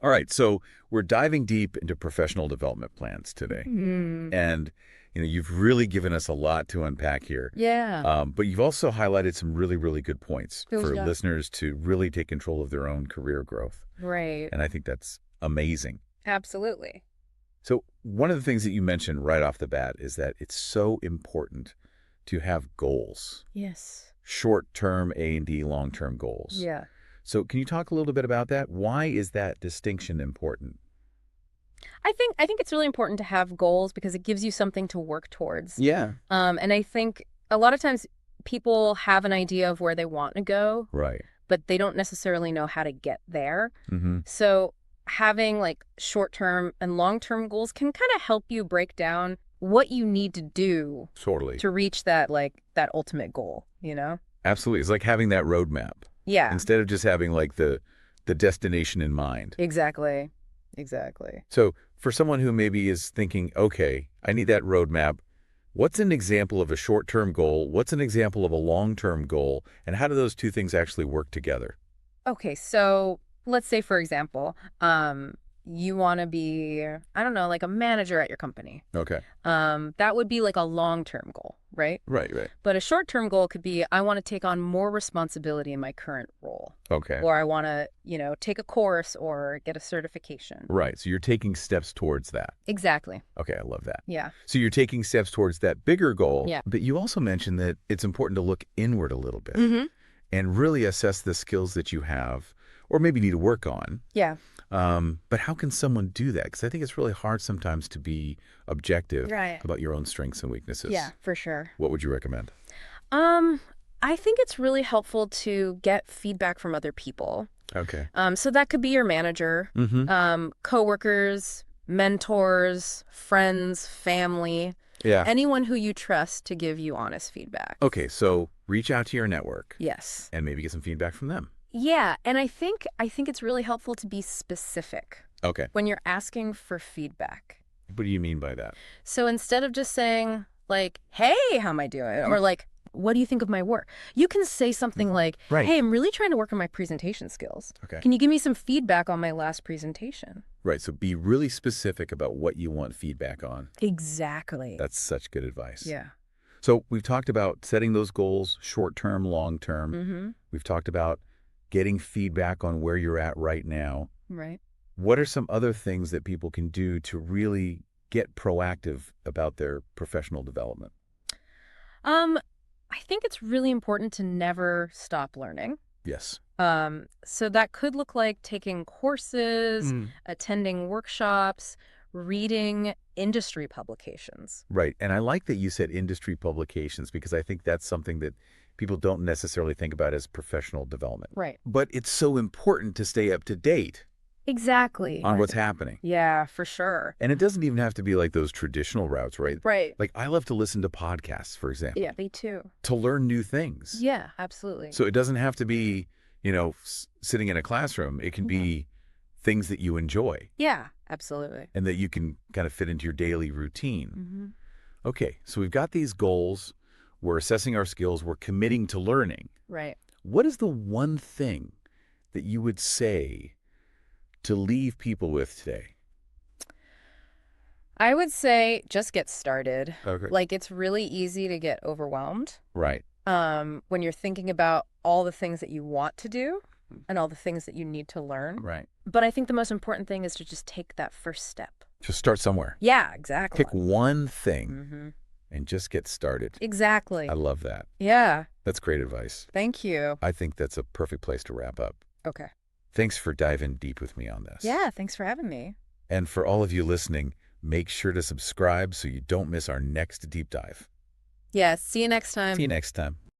All right, so we're diving deep into professional development plans today. And, you've really given us a lot to unpack here. Yeah. But you've also highlighted some really, really good points Feels for yeah. listeners to really take control of their own career growth. Right. And I think that's amazing. Absolutely. So one of the things that you mentioned right off the bat is that it's so important to have goals, Yes. short-term A&D, long-term goals. Yeah. So can you talk a little bit about that? Why is that distinction important? I think it's really important to have goals because it gives you something to work towards. Yeah. And I think a lot of times people have an idea of where they want to go, Right. but they don't necessarily know how to get there. Mm-hmm. So having like short-term and long-term goals can kind of help you break down what you need to do Totally. to reach that ultimate goal, you know? Absolutely. It's like having that roadmap Yeah. instead of just having like the destination in mind. Exactly. Exactly. So for someone who maybe is thinking, okay, I need that roadmap, what's an example of a short-term goal? What's an example of a long-term goal? And how do those two things actually work together? Okay, so let's say, for example, you want to be, I don't know, like a manager at your company. Okay. That would be like a long-term goal, right? Right, right. But a short-term goal could be, I want to take on more responsibility in my current role, Okay. or I want to, take a course or get a certification. Right. So you're taking steps towards that. Exactly. Okay, I love that. Yeah. So you're taking steps towards that bigger goal. Yeah. But you also mentioned that it's important to look inward a little bit Mm-hmm. and really assess the skills that you have or maybe need to work on. Yeah. But how can someone do that? Because I think it's really hard sometimes to be objective Right. about your own strengths and weaknesses. Yeah, for sure. What would you recommend? I think it's really helpful to get feedback from other people. Okay. So that could be your manager, Mm-hmm. coworkers, mentors, friends, family, Yeah. anyone who you trust to give you honest feedback. Okay, so reach out to your network Yes. and maybe get some feedback from them. Yeah, and I think it's really helpful to be specific Okay. when you're asking for feedback. What do you mean by that? So instead of just saying like, "Hey, how am I doing?" or like, "What do you think of my work?" You can say something like, Right. "Hey, I'm really trying to work on my presentation skills. Okay. Can you give me some feedback on my last presentation?" Right, so be really specific about what you want feedback on. Exactly. That's such good advice. Yeah. So we've talked about setting those goals, short-term, long-term. Mm-hmm. We've talked about getting feedback on where you're at right now. Right. What are some other things that people can do to really get proactive about their professional development? I think it's really important to never stop learning. Yes. So that could look like taking courses, attending workshops, reading industry publications. Right. And I like that you said industry publications because I think that's something that people don't necessarily think about as professional development. Right. But it's so important to stay up to date Exactly. on what's happening. Yeah, for sure. And it doesn't even have to be like those traditional routes, right? Right. Like I love to listen to podcasts, for example, Yeah, me too. to learn new things. Yeah, absolutely. So it doesn't have to be, sitting in a classroom. It can be things that you enjoy Yeah, absolutely. and that you can kind of fit into your daily routine. Mm-hmm. Okay, so we've got these goals. We're assessing our skills. We're committing to learning. Right. What is the one thing that you would say to leave people with today? I would say just get started. Okay. Like it's really easy to get overwhelmed Right. when you're thinking about all the things that you want to do and all the things that you need to learn. Right. But I think the most important thing is to just take that first step. Just start somewhere. Yeah, exactly. Pick one thing Mm-hmm. and just get started. Exactly. I love that. Yeah. That's great advice. Thank you. I think that's a perfect place to wrap up. Okay. Thanks for diving deep with me on this. Yeah, thanks for having me. And for all of you listening, make sure to subscribe so you don't miss our next deep dive. Yeah, see you next time. See you next time.